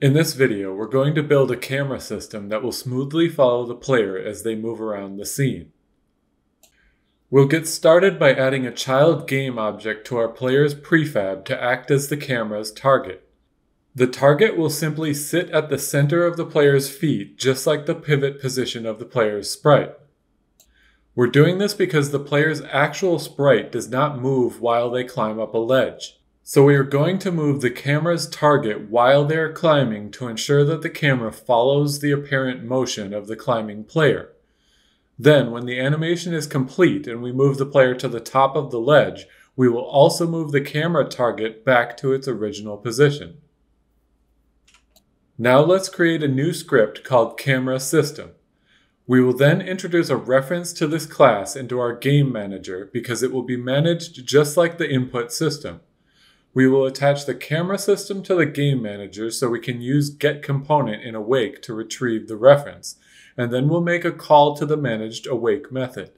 In this video, we're going to build a camera system that will smoothly follow the player as they move around the scene. We'll get started by adding a child game object to our player's prefab to act as the camera's target. The target will simply sit at the center of the player's feet, just like the pivot position of the player's sprite. We're doing this because the player's actual sprite does not move while they climb up a ledge. So we are going to move the camera's target while they are climbing to ensure that the camera follows the apparent motion of the climbing player. Then, when the animation is complete and we move the player to the top of the ledge, we will also move the camera target back to its original position. Now let's create a new script called Camera System. We will then introduce a reference to this class into our game manager because it will be managed just like the input system. We will attach the camera system to the game manager so we can use getComponent in awake to retrieve the reference, and then we'll make a call to the managed awake method.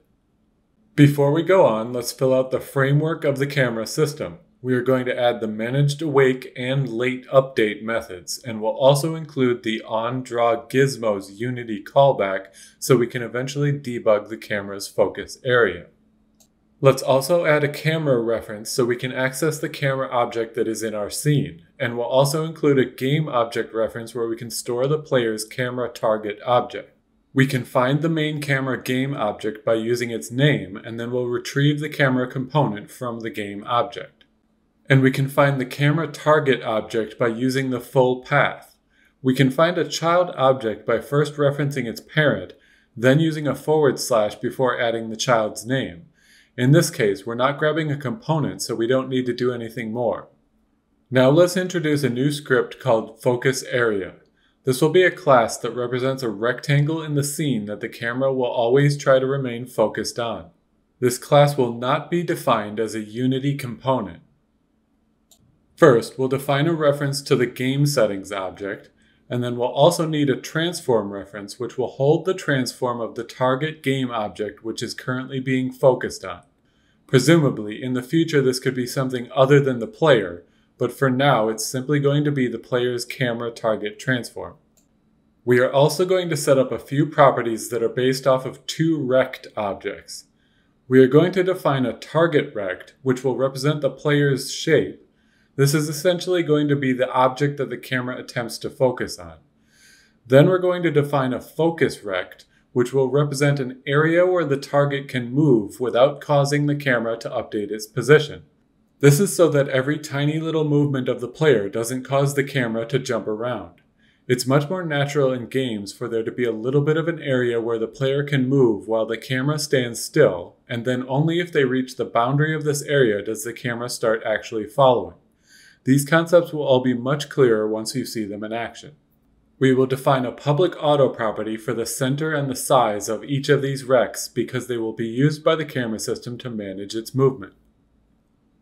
Before we go on, let's fill out the framework of the camera system. We are going to add the managed awake and late update methods, and we'll also include the onDrawGizmos Unity callback so we can eventually debug the camera's focus area. Let's also add a camera reference so we can access the camera object that is in our scene, and we'll also include a game object reference where we can store the player's camera target object. We can find the main camera game object by using its name, and then we'll retrieve the camera component from the game object. And we can find the camera target object by using the full path. We can find a child object by first referencing its parent, then using a / before adding the child's name. In this case, we're not grabbing a component, so we don't need to do anything more. Now let's introduce a new script called Focus Area. This will be a class that represents a rectangle in the scene that the camera will always try to remain focused on. This class will not be defined as a Unity component. First, we'll define a reference to the game settings object, and then we'll also need a transform reference which will hold the transform of the target game object which is currently being focused on. Presumably, in the future this could be something other than the player, but for now it's simply going to be the player's camera target transform. We are also going to set up a few properties that are based off of two rect objects. We are going to define a target rect which will represent the player's shape. This is essentially going to be the object that the camera attempts to focus on. Then we're going to define a focus rect, which will represent an area where the target can move without causing the camera to update its position. This is so that every tiny little movement of the player doesn't cause the camera to jump around. It's much more natural in games for there to be a little bit of an area where the player can move while the camera stands still, and then only if they reach the boundary of this area does the camera start actually following. These concepts will all be much clearer once you see them in action. We will define a public auto property for the center and the size of each of these rects because they will be used by the camera system to manage its movement.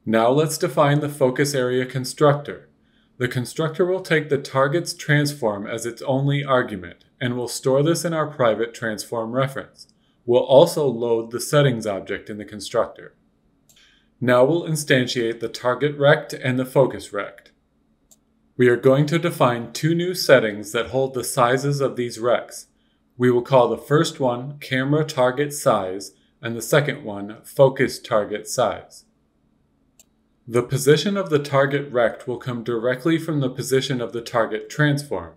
Now let's define the focus area constructor. The constructor will take the target's transform as its only argument, and will store this in our private transform reference. We'll also load the settings object in the constructor. Now we'll instantiate the target rect and the focus rect. We are going to define two new settings that hold the sizes of these rects. We will call the first one camera target size and the second one focus target size. The position of the target rect will come directly from the position of the target transform,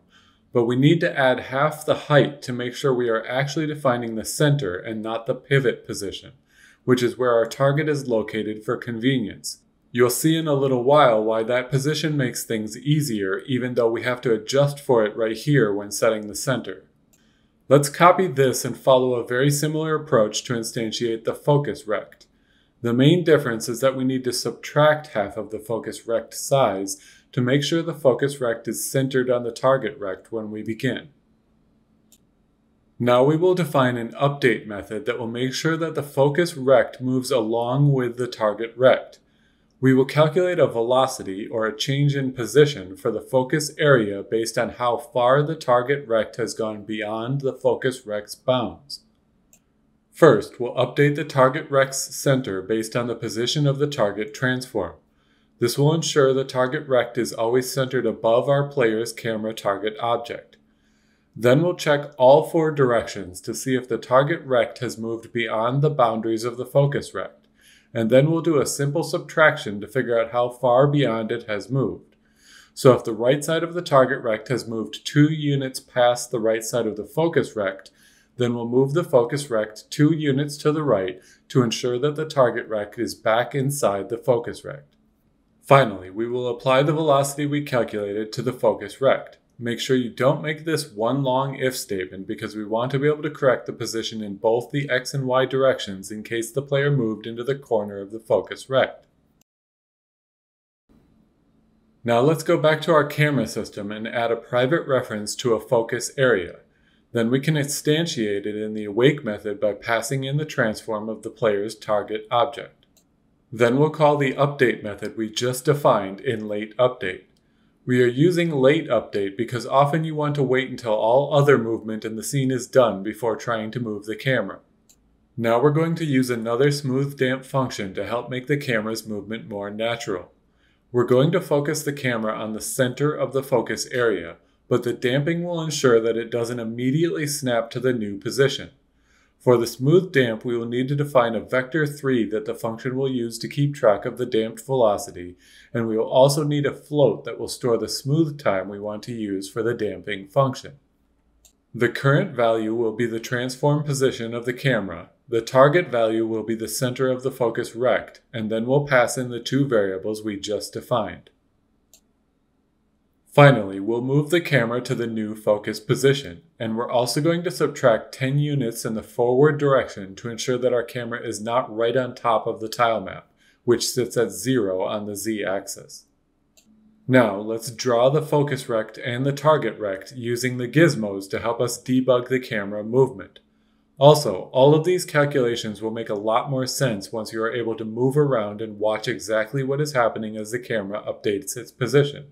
but we need to add half the height to make sure we are actually defining the center and not the pivot position, which is where our target is located for convenience. You'll see in a little while why that position makes things easier even though we have to adjust for it right here when setting the center. Let's copy this and follow a very similar approach to instantiate the focus rect. The main difference is that we need to subtract half of the focus rect size to make sure the focus rect is centered on the target rect when we begin. Now we will define an update method that will make sure that the focus rect moves along with the target rect. We will calculate a velocity or a change in position for the focus area based on how far the target rect has gone beyond the focus rect's bounds. First, we'll update the target rect's center based on the position of the target transform. This will ensure the target rect is always centered above our player's camera target object. Then we'll check all 4 directions to see if the target rect has moved beyond the boundaries of the focus rect, and then we'll do a simple subtraction to figure out how far beyond it has moved. So if the right side of the target rect has moved 2 units past the right side of the focus rect, then we'll move the focus rect 2 units to the right to ensure that the target rect is back inside the focus rect. Finally, we will apply the velocity we calculated to the focus rect. Make sure you don't make this one long if statement because we want to be able to correct the position in both the x and y directions in case the player moved into the corner of the focus rect. Now let's go back to our camera system and add a private reference to a focus area. Then we can instantiate it in the awake method by passing in the transform of the player's target object. Then we'll call the update method we just defined in late update. We are using late update because often you want to wait until all other movement in the scene is done before trying to move the camera. Now we're going to use another smooth damp function to help make the camera's movement more natural. We're going to focus the camera on the center of the focus area, but the damping will ensure that it doesn't immediately snap to the new position. For the smooth damp, we will need to define a vector 3 that the function will use to keep track of the damped velocity, and we will also need a float that will store the smooth time we want to use for the damping function. The current value will be the transform position of the camera, the target value will be the center of the focus rect, and then we'll pass in the 2 variables we just defined. Finally, we'll move the camera to the new focus position, and we're also going to subtract 10 units in the forward direction to ensure that our camera is not right on top of the tile map, which sits at 0 on the z-axis. Now, let's draw the focus rect and the target rect using the gizmos to help us debug the camera movement. Also, all of these calculations will make a lot more sense once you are able to move around and watch exactly what is happening as the camera updates its position.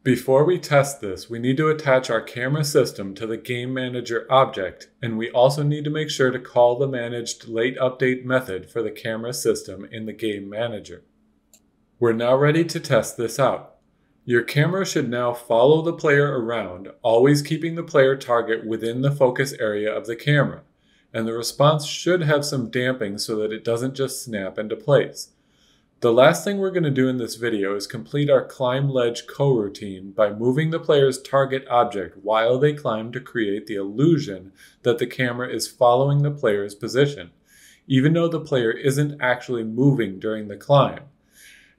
Before we test this, we need to attach our camera system to the Game Manager object, and we also need to make sure to call the managed late update method for the camera system in the Game Manager. We're now ready to test this out. Your camera should now follow the player around, always keeping the player target within the focus area of the camera, and the response should have some damping so that it doesn't just snap into place. The last thing we're going to do in this video is complete our climb ledge coroutine by moving the player's target object while they climb to create the illusion that the camera is following the player's position, even though the player isn't actually moving during the climb.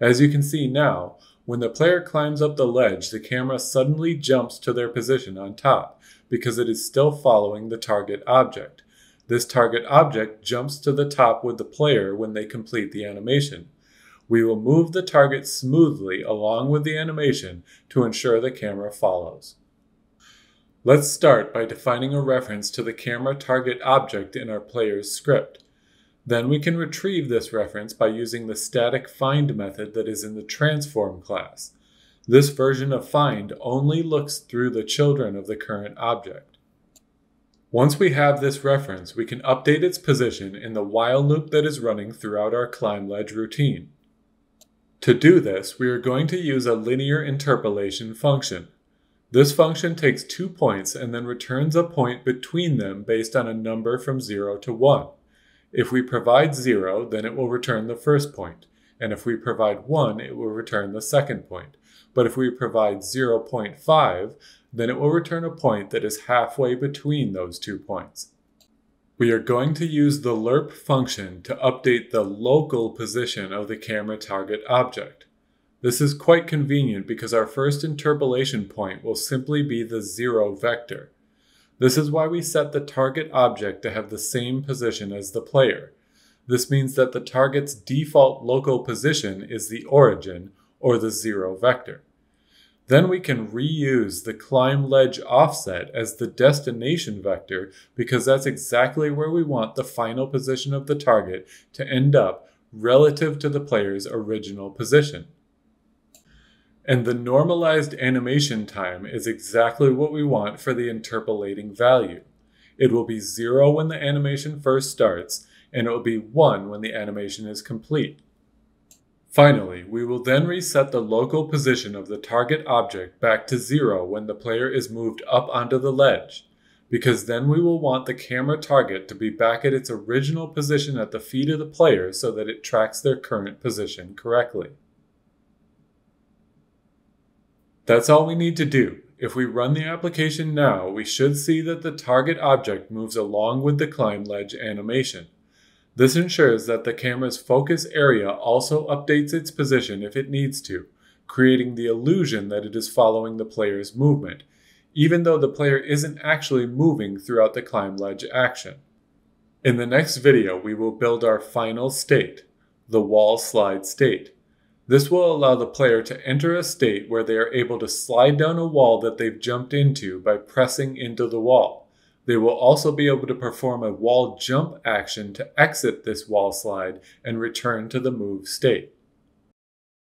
As you can see now, when the player climbs up the ledge, the camera suddenly jumps to their position on top because it is still following the target object. This target object jumps to the top with the player when they complete the animation. We will move the target smoothly along with the animation to ensure the camera follows. Let's start by defining a reference to the camera target object in our player's script. Then we can retrieve this reference by using the static find method that is in the transform class. This version of find only looks through the children of the current object. Once we have this reference, we can update its position in the while loop that is running throughout our climb ledge routine. To do this, we are going to use a linear interpolation function. This function takes 2 points and then returns a point between them based on a number from 0 to 1. If we provide 0, then it will return the first point, and if we provide 1, it will return the second point. But if we provide 0.5, then it will return a point that is halfway between those 2 points. We are going to use the lerp function to update the local position of the camera target object. This is quite convenient because our first interpolation point will simply be the 0 vector. This is why we set the target object to have the same position as the player. This means that the target's default local position is the origin, or the 0 vector. Then we can reuse the climb ledge offset as the destination vector because that's exactly where we want the final position of the target to end up relative to the player's original position. And the normalized animation time is exactly what we want for the interpolating value. It will be 0 when the animation first starts, and it will be 1 when the animation is complete. Finally, we will then reset the local position of the target object back to 0 when the player is moved up onto the ledge, because then we will want the camera target to be back at its original position at the feet of the player so that it tracks their current position correctly. That's all we need to do. If we run the application now, we should see that the target object moves along with the climb ledge animation. This ensures that the camera's focus area also updates its position if it needs to, creating the illusion that it is following the player's movement, even though the player isn't actually moving throughout the climb ledge action. In the next video, we will build our final state, the wall slide state. This will allow the player to enter a state where they are able to slide down a wall that they've jumped into by pressing into the wall. They will also be able to perform a wall jump action to exit this wall slide and return to the move state.